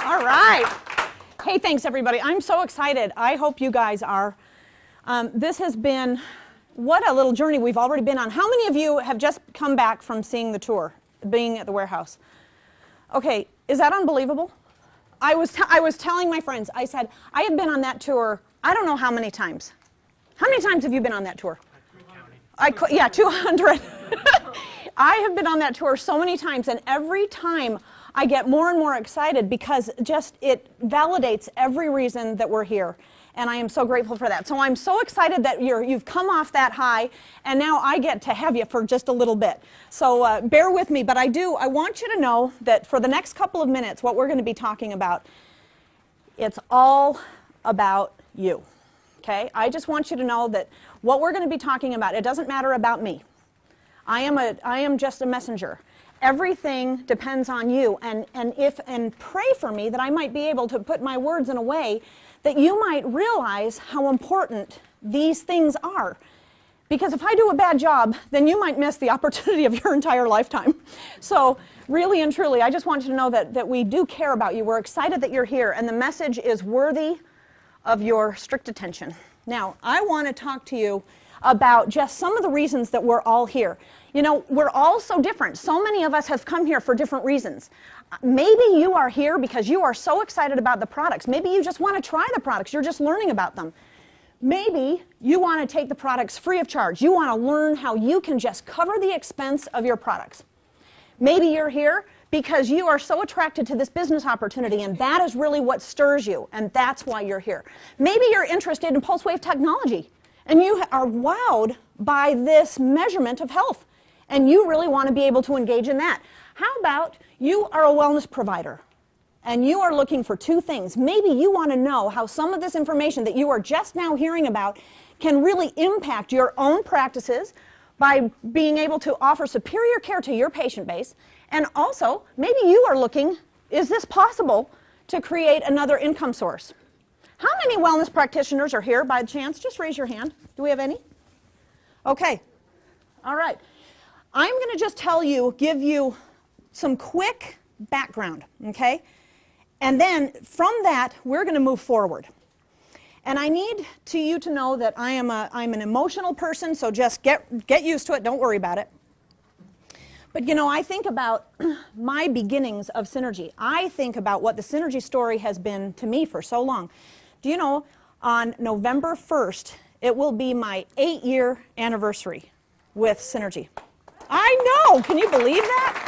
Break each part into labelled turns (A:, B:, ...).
A: All right. Hey, thanks everybody. I'm so excited. I hope you guys are. This has been, what a little journey we've already been on. How many of you have just come back from seeing the tour, being at the warehouse? Okay, is that unbelievable? I was telling my friends, I said, I have been on that tour, I don't know how many times. How many times have you been on that tour? Yeah, 200. I have been on that tour so many times, and every time I get more and more excited because just it validates every reason that we're here. And I am so grateful for that. So I'm so excited that you've come off that high, and now I get to have you for just a little bit. So bear with me, but I want you to know that for the next couple of minutes, what we're going to be talking about, it's all about you. Okay? I just want you to know that what we're going to be talking about, it doesn't matter about me. I am just a messenger. Everything depends on you, and pray for me that I might be able to put my words in a way that you might realize how important these things are. Because if I do a bad job, then you might miss the opportunity of your entire lifetime. So really and truly, I just want you to know that we do care about you. We're excited that you're here, and the message is worthy of your strict attention. Now, I want to talk to you about just some of the reasons that we're all here. You know, we're all so different. So many of us have come here for different reasons. Maybe you are here because you are so excited about the products. Maybe you just want to try the products. You're just learning about them. Maybe you want to take the products free of charge. You want to learn how you can just cover the expense of your products. Maybe you're here because you are so attracted to this business opportunity, and that is really what stirs you, and that's why you're here. Maybe you're interested in pulse wave technology, and you are wowed by this measurement of health, and you really want to be able to engage in that. How about you are a wellness provider, and you are looking for two things. Maybe you want to know how some of this information that you are just now hearing about can really impact your own practices by being able to offer superior care to your patient base. And also, maybe you are looking, is this possible to create another income source? How many wellness practitioners are here by chance? Just raise your hand. Do we have any? Okay. All right. I'm going to just give you some quick background, okay? And then from that, we're going to move forward. And I need you to know that I'm an emotional person, so just get used to it. Don't worry about it. But you know, I think about my beginnings of Synergy. I think about what the Synergy story has been to me for so long. Do you know, on November 1st, it will be my 8-year anniversary with Synergy. I know! Can you believe that?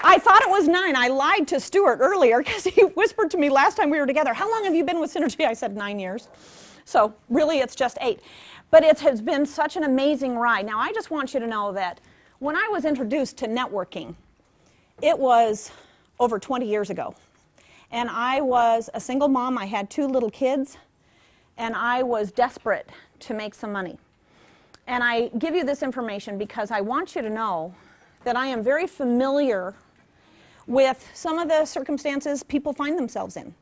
A: I thought it was 9. I lied to Stuart earlier because he whispered to me last time we were together, how long have you been with Synergy? I said 9 years. So really it's just 8. But it has been such an amazing ride. Now I just want you to know that when I was introduced to networking, it was over 20 years ago. And I was a single mom. I had 2 little kids, and I was desperate to make some money. And I give you this information because I want you to know that I am very familiar with some of the circumstances people find themselves in.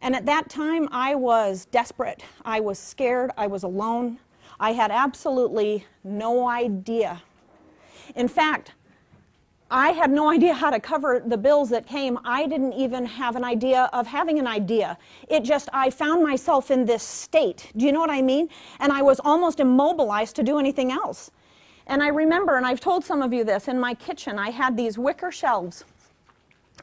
A: And at that time, I was desperate. I was scared. I was alone. I had absolutely no idea. In fact, I had no idea how to cover the bills that came. I didn't even have an idea of having an idea. I found myself in this state. Do you know what I mean? And I was almost immobilized to do anything else. And I remember, and I've told some of you this, in my kitchen I had these wicker shelves.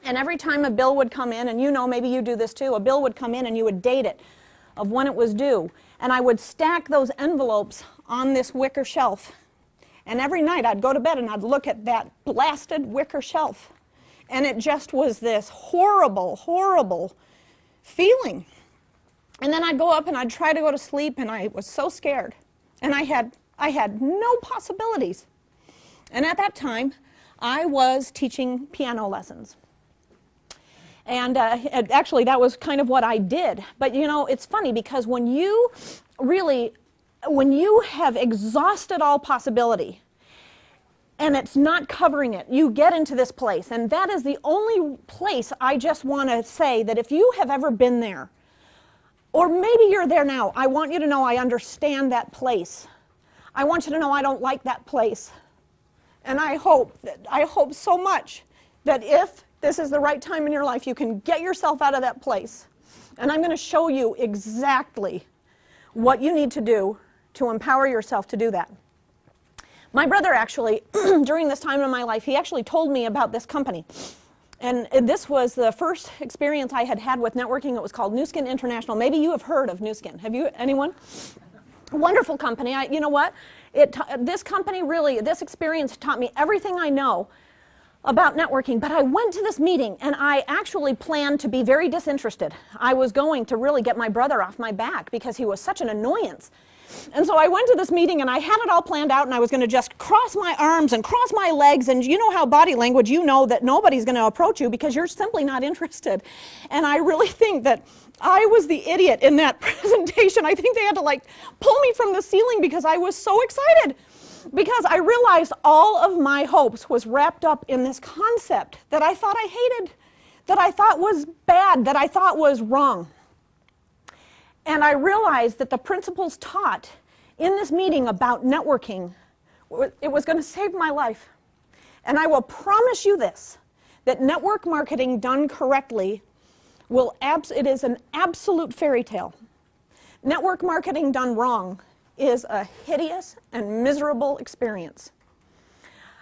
A: And every time a bill would come in, and you know, maybe you do this too, a bill would come in and you would date it of when it was due. And I would stack those envelopes on this wicker shelf. And every night I'd go to bed and I'd look at that blasted wicker shelf. And it just was this horrible, horrible feeling. And then I'd go up and I'd try to go to sleep, and I was so scared. And I had no possibilities. And at that time, I was teaching piano lessons. And actually, that was kind of what I did. But you know, it's funny because when you have exhausted all possibility and it's not covering it, you get into this place. And that is the only place I just want to say that if you have ever been there, or maybe you're there now, I want you to know I understand that place. I want you to know I don't like that place. And I hope so much that if This is the right time in your life. You can get yourself out of that place. And I'm going to show you exactly what you need to do to empower yourself to do that. My brother actually, during this time in my life, he actually told me about this company. And this was the first experience I had had with networking. It was called Nu Skin International. Maybe you have heard of Nu Skin. Have you, anyone? Wonderful company. You know what? This company really, this experience taught me everything I know about networking. But I went to this meeting and I actually planned to be very disinterested. I was going to really get my brother off my back because he was such an annoyance. And so I went to this meeting and I had it all planned out, and I was going to just cross my arms and cross my legs, and you know how body language, you know that nobody's going to approach you because you're simply not interested. And I really think that I was the idiot in that presentation. I think they had to like pull me from the ceiling because I was so excited, because I realized all of my hopes was wrapped up in this concept that I thought I hated, that I thought was bad, that I thought was wrong. And I realized that the principles taught in this meeting about networking, it was going to save my life. And I will promise you this, that network marketing done correctly it is an absolute fairy tale. Network marketing done wrong is a hideous and miserable experience.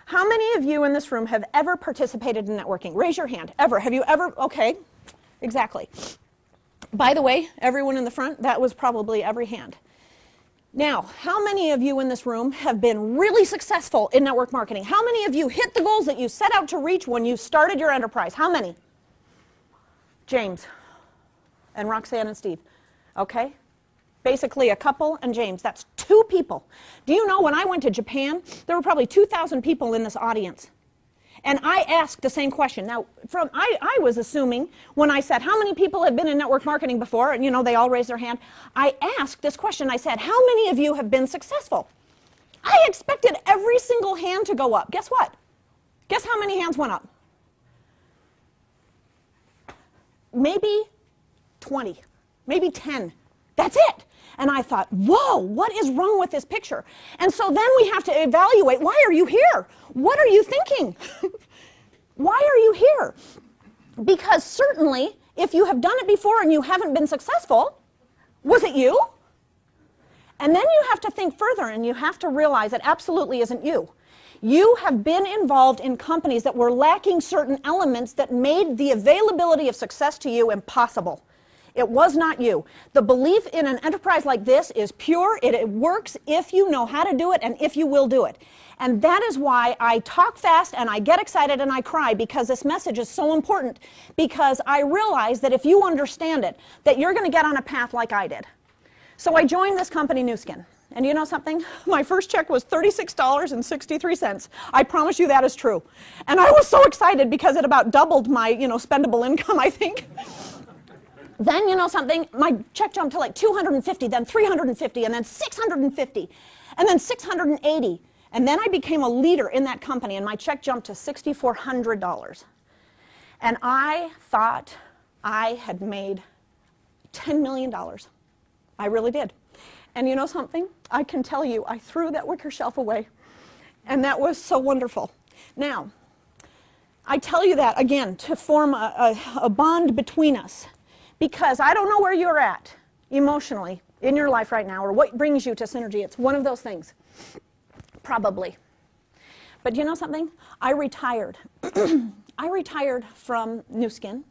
A: How many of you in this room have ever participated in networking? Raise your hand. Ever. Have you ever? Okay, exactly. By the way, everyone in the front, that was probably every hand. Now, how many of you in this room have been really successful in network marketing? How many of you hit the goals that you set out to reach when you started your enterprise? How many? James and Roxanne and Steve. Okay? Basically a couple and James. That's 2 people. Do you know when I went to Japan, there were probably 2,000 people in this audience. And I asked the same question. Now, I was assuming when I said, how many people have been in network marketing before? And, you know, they all raised their hand. I asked this question. I said, how many of you have been successful? I expected every single hand to go up. Guess what? Guess how many hands went up? Maybe 20, maybe 10. That's it. And I thought, whoa, what is wrong with this picture? And so then we have to evaluate, why are you here? What are you thinking? Why are you here? Because certainly, if you have done it before and you haven't been successful, was it you? And then you have to think further, and you have to realize it absolutely isn't you. You have been involved in companies that were lacking certain elements that made the availability of success to you impossible. It was not you. The belief in an enterprise like this is pure. It works if you know how to do it and if you will do it. And that is why I talk fast and I get excited and I cry, because this message is so important, because I realize that if you understand it, that you're going to get on a path like I did. So I joined this company, Nu Skin. And you know something? My first check was $36.63. I promise you that is true. And I was so excited because it about doubled my, spendable income, I think. Then, you know something, my check jumped to like 250, then 350, and then 650, and then 680. And then I became a leader in that company, and my check jumped to $6,400. And I thought I had made $10 million. I really did. And you know something? I can tell you, I threw that wicker shelf away. And that was so wonderful. Now, I tell you that, again, to form a bond between us. Because I don't know where you're at emotionally in your life right now, or what brings you to Synergy. It's one of those things, probably. But you know something? I retired. I retired from Nu Skin.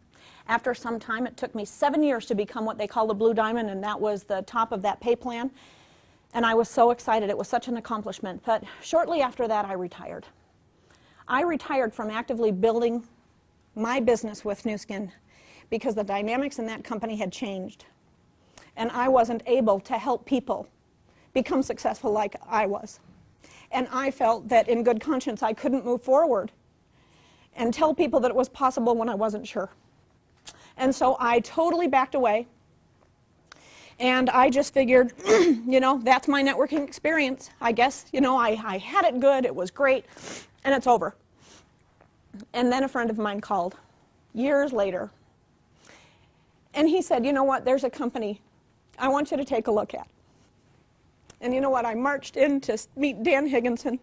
A: After some time, it took me 7 years to become what they call the Blue Diamond, and that was the top of that pay plan. And I was so excited. It was such an accomplishment. But shortly after that, I retired. I retired from actively building my business with Nu Skin, because the dynamics in that company had changed. And I wasn't able to help people become successful like I was. And I felt that in good conscience I couldn't move forward and tell people that it was possible when I wasn't sure. And so I totally backed away. And I just figured, that's my networking experience. I guess, I had it good, it was great, and it's over. And then a friend of mine called years later. And he said, you know what, there's a company I want you to take a look at. And you know what, I marched in to meet Dan Higginson.